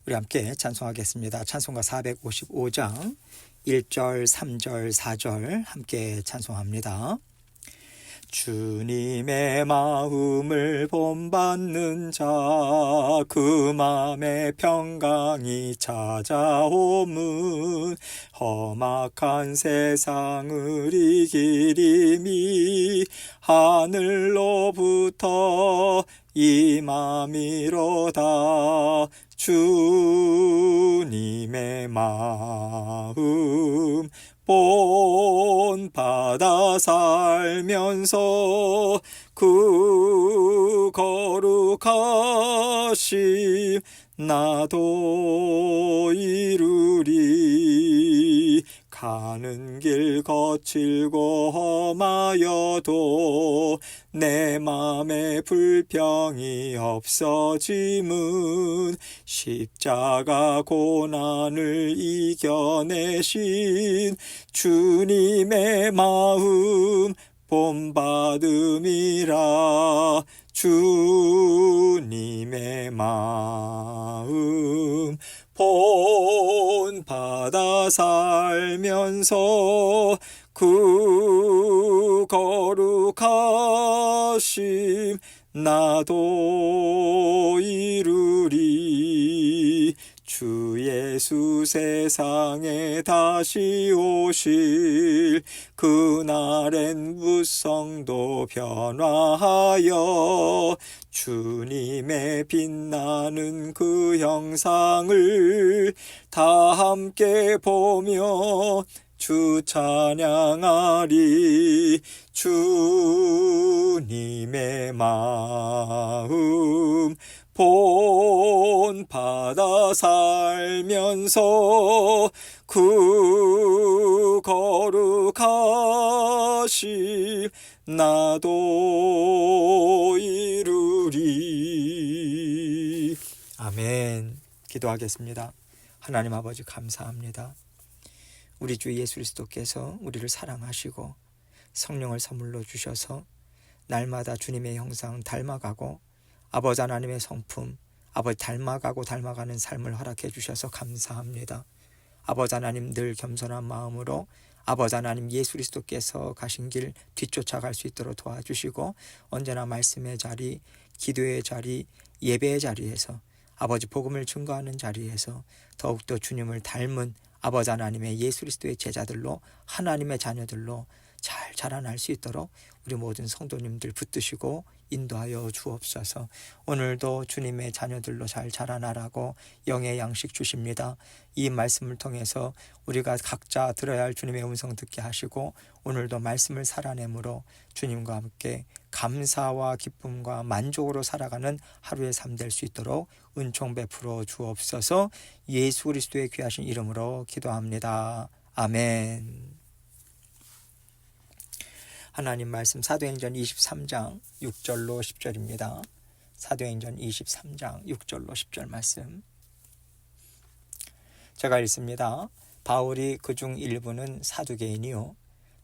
우리 함께 찬송하겠습니다. 찬송가 455장 1절, 3절, 4절 함께 찬송합니다. 주님의 마음을 본받는 자 그 맘에 평강이 찾아오문 험악한 세상을 이기림이 하늘로부터 임함이로다. 주님의 마음 본받아 살면서 그 거룩하심 나도 이루리. 가는 길 거칠고 험하여도 내 맘에 불평이 없어짐은 십자가 고난을 이겨내신 주님의 마음 본받음이라. 주님의 마음 본받아 살면서 그 거룩하심 나도 이루리. 주 예수 세상에 다시 오실 그날엔 무성도 변화하여 주님의 빛나는 그 형상을 다 함께 보며 주 찬양하리. 주님의 마음 본받아 살면서 그 거룩하심 나도 이루리. 아멘. 기도하겠습니다. 하나님 아버지 감사합니다. 우리 주 예수 그리스도께서 우리를 사랑하시고 성령을 선물로 주셔서 날마다 주님의 형상 닮아가고 아버지 하나님의 성품 아버지 닮아가는 삶을 허락해 주셔서 감사합니다. 아버지 하나님 늘 겸손한 마음으로 아버지 하나님 예수 그리스도께서 가신 길 뒤쫓아갈 수 있도록 도와주시고 언제나 말씀의 자리, 기도의 자리, 예배의 자리에서 아버지 복음을 증거하는 자리에서 더욱더 주님을 닮은 아버지 하나님의 예수 그리스도의 제자들로 하나님의 자녀들로 잘 자라날 수 있도록 우리 모든 성도님들 붙드시고 인도하여 주옵소서. 오늘도 주님의 자녀들로 잘 자라나라고 영의 양식 주십니다. 이 말씀을 통해서 우리가 각자 들어야 할 주님의 음성 듣게 하시고 오늘도 말씀을 살아내므로 주님과 함께 감사와 기쁨과 만족으로 살아가는 하루의 삶 될 수 있도록 은총 베풀어 주옵소서. 예수 그리스도의 귀하신 이름으로 기도합니다. 아멘. 하나님 말씀 사도행전 23장 6절로 10절입니다. 사도행전 23장 6절로 10절 말씀 제가 읽습니다. 바울이 그중 일부는 사두개인이요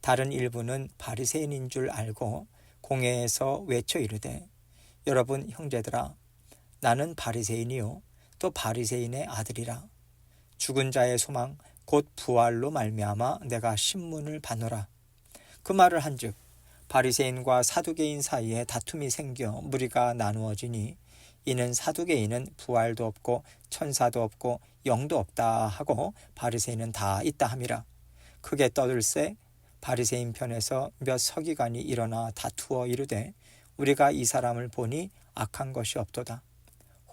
다른 일부는 바리새인인 줄 알고 공회에서 외쳐 이르되 여러분 형제들아 나는 바리새인이요 또 바리새인의 아들이라. 죽은 자의 소망 곧 부활로 말미암아 내가 신문을 받노라. 그 말을 한즉 바리새인과 사두개인 사이에 다툼이 생겨 무리가 나누어지니 이는 사두개인은 부활도 없고 천사도 없고 영도 없다 하고 바리새인은 다 있다 함이라. 크게 떠들새 바리새인 편에서 몇 서기관이 일어나 다투어 이르되 우리가 이 사람을 보니 악한 것이 없도다.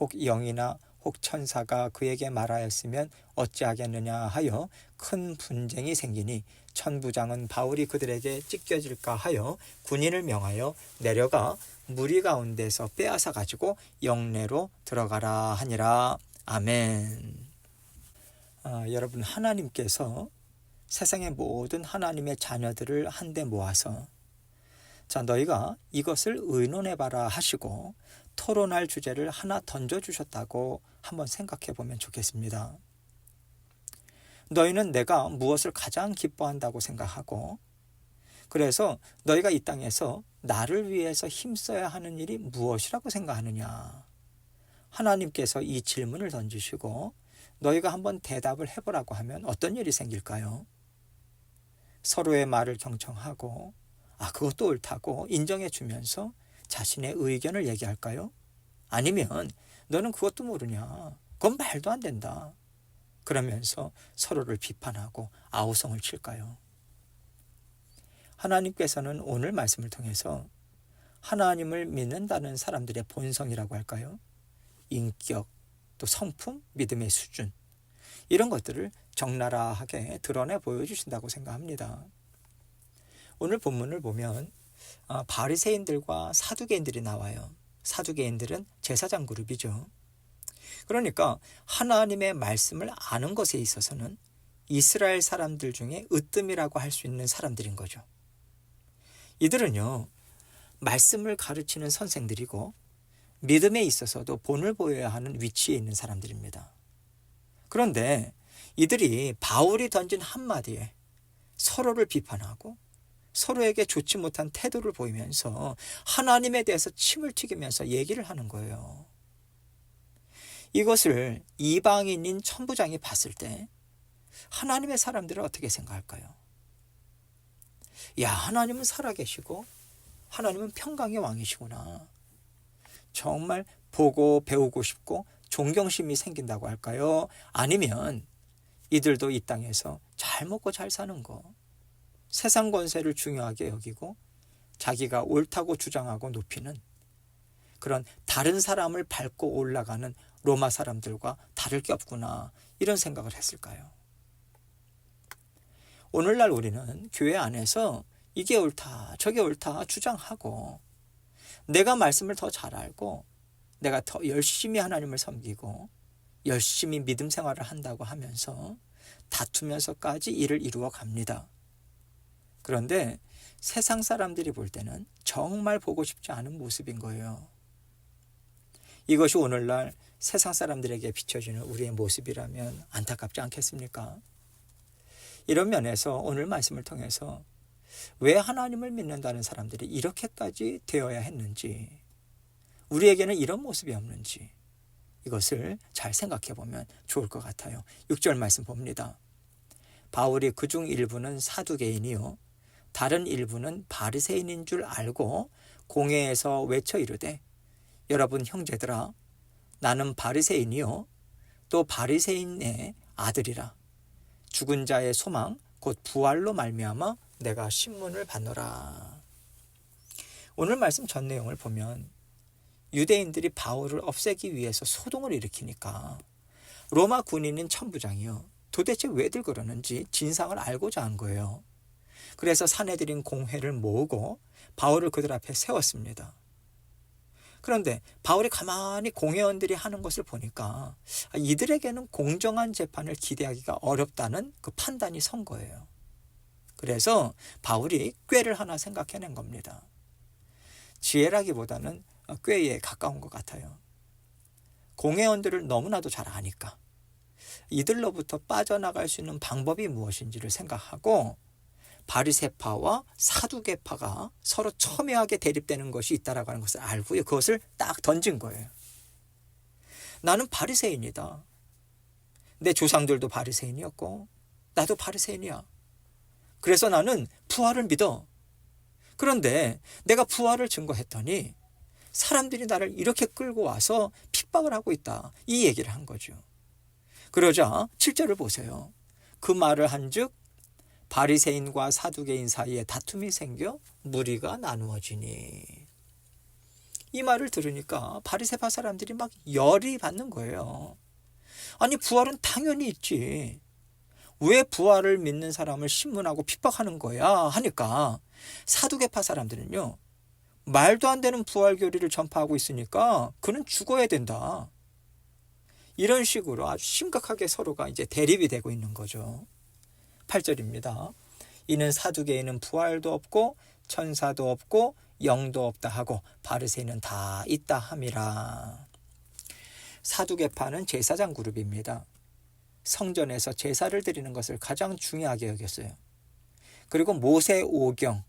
혹 영이나 혹 천사가 그에게 말하였으면 어찌하겠느냐 하여 큰 분쟁이 생기니 천부장은 바울이 그들에게 찢겨질까 하여 군인을 명하여 내려가 무리 가운데서 빼앗아 가지고 영내로 들어가라 하니라. 아멘. 여러분 하나님께서 세상의 모든 하나님의 자녀들을 한데 모아서 자 너희가 이것을 의논해봐라 하시고 토론할 주제를 하나 던져주셨다고 한번 생각해 보면 좋겠습니다. 너희는 내가 무엇을 가장 기뻐한다고 생각하고 그래서 너희가 이 땅에서 나를 위해서 힘써야 하는 일이 무엇이라고 생각하느냐? 하나님께서 이 질문을 던지시고 너희가 한번 대답을 해보라고 하면 어떤 일이 생길까요? 서로의 말을 경청하고 그것도 옳다고 인정해 주면서 자신의 의견을 얘기할까요? 아니면 너는 그것도 모르냐? 그건 말도 안 된다. 그러면서 서로를 비판하고 아우성을 칠까요? 하나님께서는 오늘 말씀을 통해서 하나님을 믿는다는 사람들의 본성이라고 할까요? 인격, 또 성품, 믿음의 수준, 이런 것들을 적나라하게 드러내 보여주신다고 생각합니다. 오늘 본문을 보면 바리새인들과 사두개인들이 나와요. 사두개인들은 제사장 그룹이죠. 그러니까 하나님의 말씀을 아는 것에 있어서는 이스라엘 사람들 중에 으뜸이라고 할 수 있는 사람들인 거죠. 이들은요, 말씀을 가르치는 선생들이고 믿음에 있어서도 본을 보여야 하는 위치에 있는 사람들입니다. 그런데 이들이 바울이 던진 한마디에 서로를 비판하고 서로에게 좋지 못한 태도를 보이면서 하나님에 대해서 침을 튀기면서 얘기를 하는 거예요. 이것을 이방인인 천부장이 봤을 때 하나님의 사람들은 어떻게 생각할까요? 야, 하나님은 살아계시고 하나님은 평강의 왕이시구나. 정말 보고 배우고 싶고 존경심이 생긴다고 할까요? 아니면 이들도 이 땅에서 잘 먹고 잘 사는 거, 세상 권세를 중요하게 여기고 자기가 옳다고 주장하고 높이는 그런 다른 사람을 밟고 올라가는 로마 사람들과 다를 게 없구나, 이런 생각을 했을까요? 오늘날 우리는 교회 안에서 이게 옳다 저게 옳다 주장하고 내가 말씀을 더 잘 알고 내가 더 열심히 하나님을 섬기고 열심히 믿음 생활을 한다고 하면서 다투면서까지 일을 이루어 갑니다. 그런데 세상 사람들이 볼 때는 정말 보고 싶지 않은 모습인 거예요. 이것이 오늘날 세상 사람들에게 비춰지는 우리의 모습이라면 안타깝지 않겠습니까? 이런 면에서 오늘 말씀을 통해서 왜 하나님을 믿는다는 사람들이 이렇게까지 되어야 했는지, 우리에게는 이런 모습이 없는지, 이것을 잘 생각해 보면 좋을 것 같아요. 6절 말씀 봅니다. 바울이 그중 일부는 사두개인이요 다른 일부는 바리새인인 줄 알고 공회에서 외쳐 이르되 여러분 형제들아, 나는 바리새인이요 또 바리새인의 아들이라. 죽은 자의 소망 곧 부활로 말미암아 내가 신문을 받노라. 오늘 말씀 전 내용을 보면 유대인들이 바울을 없애기 위해서 소동을 일으키니까 로마 군인인 천부장이요, 도대체 왜들 그러는지 진상을 알고자 한 거예요. 그래서 사내들인 공회를 모으고 바울을 그들 앞에 세웠습니다. 그런데 바울이 가만히 공회원들이 하는 것을 보니까 이들에게는 공정한 재판을 기대하기가 어렵다는 그 판단이 선 거예요. 그래서 바울이 꾀를 하나 생각해낸 겁니다. 지혜라기보다는 꾀에 가까운 것 같아요. 공회원들을 너무나도 잘 아니까 이들로부터 빠져나갈 수 있는 방법이 무엇인지를 생각하고 바리새파와 사두개파가 서로 첨예하게 대립되는 것이 있다라고 하는 것을 알고요, 그것을 딱 던진 거예요. 나는 바리새인이다. 내 조상들도 바리새인이었고 나도 바리새인이야. 그래서 나는 부활을 믿어. 그런데 내가 부활을 증거했더니 사람들이 나를 이렇게 끌고 와서 핍박을 하고 있다, 이 얘기를 한 거죠. 그러자 7절을 보세요. 그 말을 한즉 바리새인과 사두개인 사이에 다툼이 생겨 무리가 나누어지니. 이 말을 들으니까 바리새파 사람들이 막 열이 받는 거예요. 아니, 부활은 당연히 있지, 왜 부활을 믿는 사람을 신문하고 핍박하는 거야 하니까 사두개파 사람들은요, 말도 안 되는 부활 교리를 전파하고 있으니까 그는 죽어야 된다, 이런 식으로 아주 심각하게 서로가 이제 대립이 되고 있는 거죠. 8절입니다. 이는 사두개인은 부활도 없고 천사도 없고 영도 없다 하고 바리새인은 다 있다 함이라. 사두개파는 제사장 그룹입니다. 성전에서 제사를 드리는 것을 가장 중요하게 여겼어요. 그리고 모세 오경의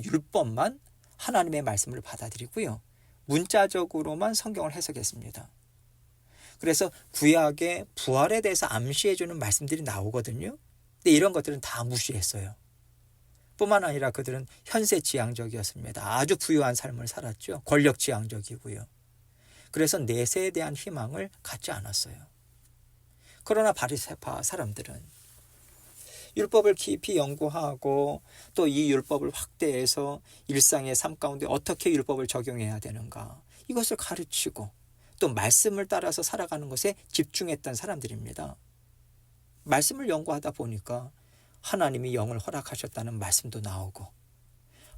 율법만 하나님의 말씀을 받아들이고요, 문자적으로만 성경을 해석했습니다. 그래서 구약의 부활에 대해서 암시해주는 말씀들이 나오거든요. 근데 이런 것들은 다 무시했어요. 뿐만 아니라 그들은 현세지향적이었습니다. 아주 부유한 삶을 살았죠. 권력지향적이고요. 그래서 내세에 대한 희망을 갖지 않았어요. 그러나 바리새파 사람들은 율법을 깊이 연구하고 또 이 율법을 확대해서 일상의 삶 가운데 어떻게 율법을 적용해야 되는가, 이것을 가르치고 또 말씀을 따라서 살아가는 것에 집중했던 사람들입니다. 말씀을 연구하다 보니까 하나님이 영을 허락하셨다는 말씀도 나오고,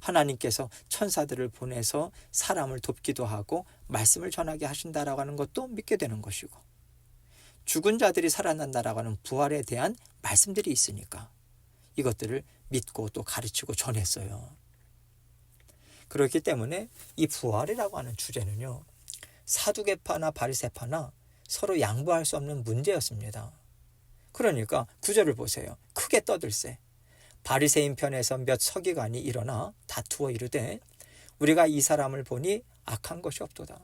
하나님께서 천사들을 보내서 사람을 돕기도 하고 말씀을 전하게 하신다라고 하는 것도 믿게 되는 것이고, 죽은 자들이 살아난다라고 하는 부활에 대한 말씀들이 있으니까 이것들을 믿고 또 가르치고 전했어요. 그렇기 때문에 이 부활이라고 하는 주제는요, 사두개파나 바리새파나 서로 양보할 수 없는 문제였습니다. 그러니까 구절을 보세요. 크게 떠들세 바리새인 편에서 몇 서기관이 일어나 다투어 이르되 우리가 이 사람을 보니 악한 것이 없도다.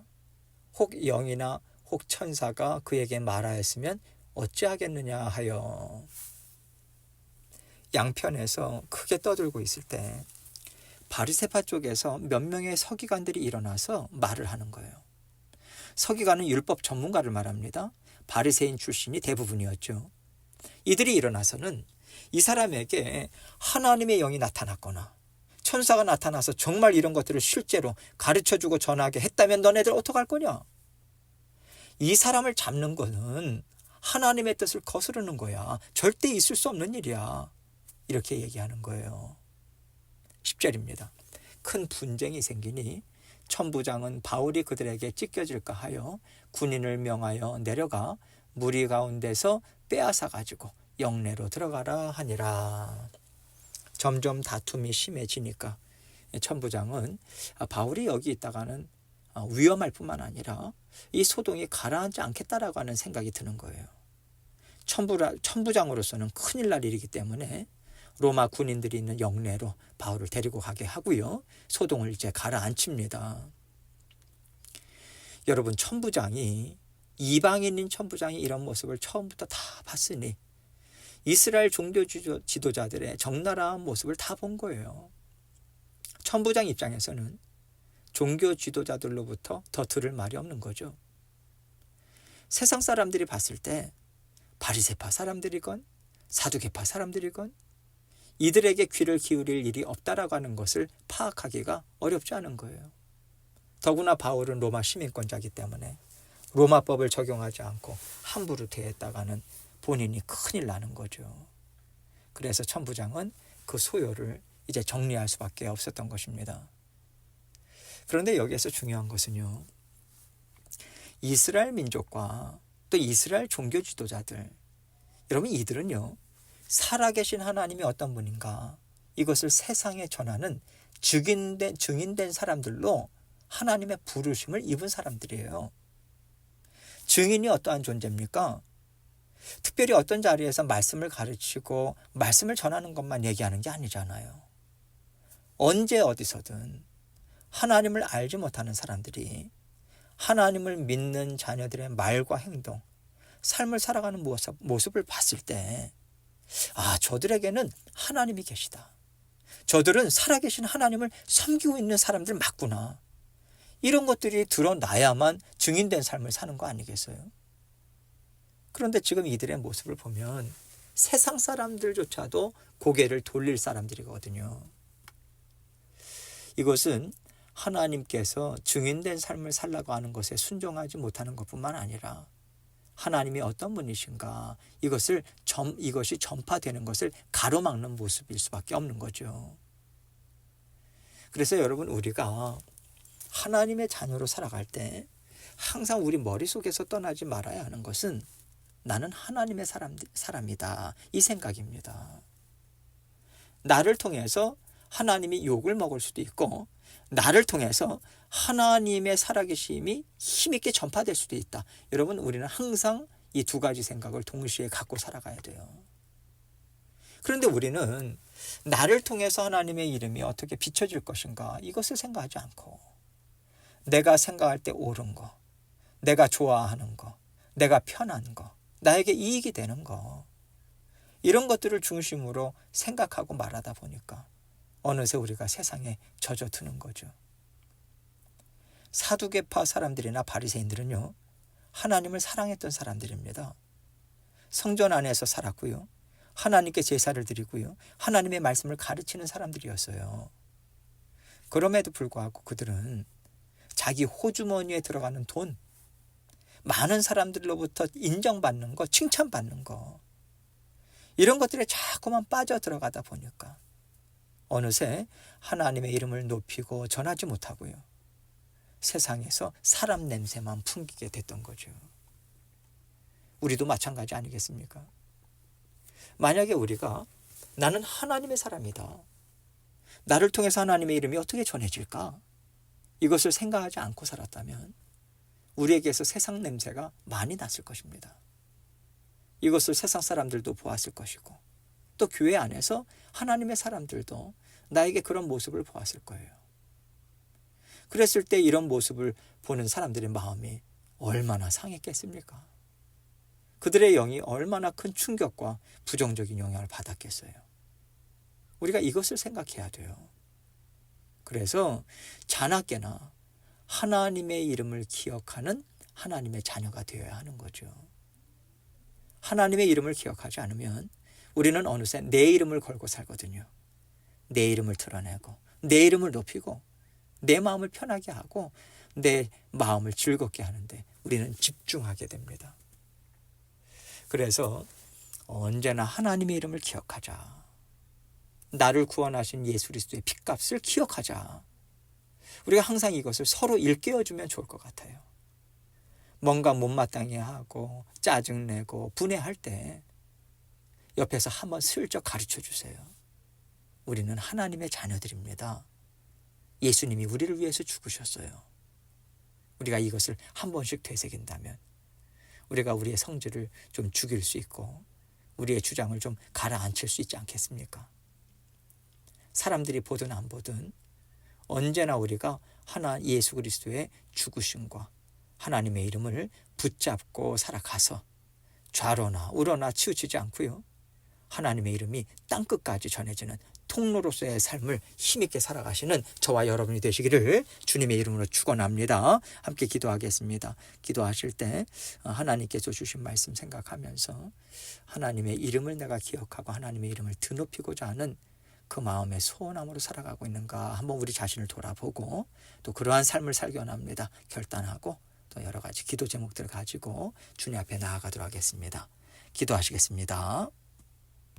혹 영이나 혹 천사가 그에게 말하였으면 어찌하겠느냐 하여. 양편에서 크게 떠들고 있을 때 바리새파 쪽에서 몇 명의 서기관들이 일어나서 말을 하는 거예요. 서기관은 율법 전문가를 말합니다. 바리새인 출신이 대부분이었죠. 이들이 일어나서는 이 사람에게 하나님의 영이 나타났거나 천사가 나타나서 정말 이런 것들을 실제로 가르쳐주고 전하게 했다면 너네들 어떡할 거냐? 이 사람을 잡는 거는 하나님의 뜻을 거스르는 거야. 절대 있을 수 없는 일이야. 이렇게 얘기하는 거예요. 10절입니다. 큰 분쟁이 생기니 천부장은 바울이 그들에게 찢겨질까 하여 군인을 명하여 내려가 무리 가운데서 빼앗아 가지고 영내로 들어가라 하니라. 점점 다툼이 심해지니까 천부장은 바울이 여기 있다가는 위험할 뿐만 아니라 이 소동이 가라앉지 않겠다라고 하는 생각이 드는 거예요. 천부장으로서는 큰일 날 일이기 때문에 로마 군인들이 있는 영내로 바울을 데리고 가게 하고요. 소동을 이제 가라앉힙니다. 여러분, 천부장이, 이방인인 천부장이 이런 모습을 처음부터 다 봤으니 이스라엘 종교 지도자들의 적나라한 모습을 다 본 거예요. 천부장 입장에서는 종교 지도자들로부터 더 들을 말이 없는 거죠. 세상 사람들이 봤을 때 바리새파 사람들이건 사두개파 사람들이건 이들에게 귀를 기울일 일이 없다라고 하는 것을 파악하기가 어렵지 않은 거예요. 더구나 바울은 로마 시민권자이기 때문에 로마법을 적용하지 않고 함부로 대했다가는 본인이 큰일 나는 거죠. 그래서 천부장은 그 소요를 이제 정리할 수밖에 없었던 것입니다. 그런데 여기에서 중요한 것은요, 이스라엘 민족과 또 이스라엘 종교 지도자들, 여러분 이들은요, 살아계신 하나님이 어떤 분인가, 이것을 세상에 전하는 증인된 사람들로 하나님의 부르심을 입은 사람들이에요. 증인이 어떠한 존재입니까? 특별히 어떤 자리에서 말씀을 가르치고 말씀을 전하는 것만 얘기하는 게 아니잖아요. 언제 어디서든 하나님을 알지 못하는 사람들이 하나님을 믿는 자녀들의 말과 행동, 삶을 살아가는 모습을 봤을 때, 저들에게는 하나님이 계시다. 저들은 살아계신 하나님을 섬기고 있는 사람들 맞구나. 이런 것들이 드러나야만 증인된 삶을 사는 거 아니겠어요? 그런데 지금 이들의 모습을 보면 세상 사람들조차도 고개를 돌릴 사람들이거든요. 이것은 하나님께서 증인된 삶을 살라고 하는 것에 순종하지 못하는 것뿐만 아니라 하나님이 어떤 분이신가, 이것이 전파되는 것을 가로막는 모습일 수밖에 없는 거죠. 그래서 여러분, 우리가 하나님의 자녀로 살아갈 때 항상 우리 머릿속에서 떠나지 말아야 하는 것은 나는 하나님의 사람이다, 이 생각입니다. 나를 통해서 하나님이 욕을 먹을 수도 있고 나를 통해서 하나님의 살아계심이 힘있게 전파될 수도 있다. 여러분, 우리는 항상 이 두 가지 생각을 동시에 갖고 살아가야 돼요. 그런데 우리는 나를 통해서 하나님의 이름이 어떻게 비춰질 것인가, 이것을 생각하지 않고 내가 생각할 때 옳은 거, 내가 좋아하는 거, 내가 편한 거, 나에게 이익이 되는 거, 이런 것들을 중심으로 생각하고 말하다 보니까 어느새 우리가 세상에 젖어드는 거죠. 사두개파 사람들이나 바리새인들은요, 하나님을 사랑했던 사람들입니다. 성전 안에서 살았고요, 하나님께 제사를 드리고요, 하나님의 말씀을 가르치는 사람들이었어요. 그럼에도 불구하고 그들은 자기 호주머니에 들어가는 돈, 많은 사람들로부터 인정받는 거, 칭찬받는 거, 이런 것들에 자꾸만 빠져 들어가다 보니까 어느새 하나님의 이름을 높이고 전하지 못하고요, 세상에서 사람 냄새만 풍기게 됐던 거죠. 우리도 마찬가지 아니겠습니까? 만약에 우리가 나는 하나님의 사람이다, 나를 통해서 하나님의 이름이 어떻게 전해질까, 이것을 생각하지 않고 살았다면 우리에게서 세상 냄새가 많이 났을 것입니다. 이것을 세상 사람들도 보았을 것이고, 또 교회 안에서 하나님의 사람들도 나에게 그런 모습을 보았을 거예요. 그랬을 때 이런 모습을 보는 사람들의 마음이 얼마나 상했겠습니까? 그들의 영이 얼마나 큰 충격과 부정적인 영향을 받았겠어요. 우리가 이것을 생각해야 돼요. 그래서 자나깨나 하나님의 이름을 기억하는 하나님의 자녀가 되어야 하는 거죠. 하나님의 이름을 기억하지 않으면 우리는 어느새 내 이름을 걸고 살거든요. 내 이름을 드러내고, 내 이름을 높이고, 내 마음을 편하게 하고, 내 마음을 즐겁게 하는데 우리는 집중하게 됩니다. 그래서 언제나 하나님의 이름을 기억하자. 나를 구원하신 예수 그리스도의 핏값을 기억하자. 우리가 항상 이것을 서로 일깨워주면 좋을 것 같아요. 뭔가 못마땅해 하고 짜증내고 분해할 때 옆에서 한번 슬쩍 가르쳐 주세요. 우리는 하나님의 자녀들입니다. 예수님이 우리를 위해서 죽으셨어요. 우리가 이것을 한 번씩 되새긴다면 우리가 우리의 성질을 좀 죽일 수 있고 우리의 주장을 좀 가라앉힐 수 있지 않겠습니까? 사람들이 보든 안 보든 언제나 우리가 예수 그리스도의 죽으심과 하나님의 이름을 붙잡고 살아가서 좌로나 우로나 치우치지 않고요, 하나님의 이름이 땅끝까지 전해지는 통로로서의 삶을 힘있게 살아가시는 저와 여러분이 되시기를 주님의 이름으로 축원합니다. 함께 기도하겠습니다. 기도하실 때 하나님께서 주신 말씀 생각하면서 하나님의 이름을 내가 기억하고 하나님의 이름을 드높이고자 하는 그 마음의 소원함으로 살아가고 있는가 한번 우리 자신을 돌아보고 또 그러한 삶을 살기 원합니다. 결단하고 또 여러 가지 기도 제목들을 가지고 주님 앞에 나아가도록 하겠습니다. 기도하시겠습니다.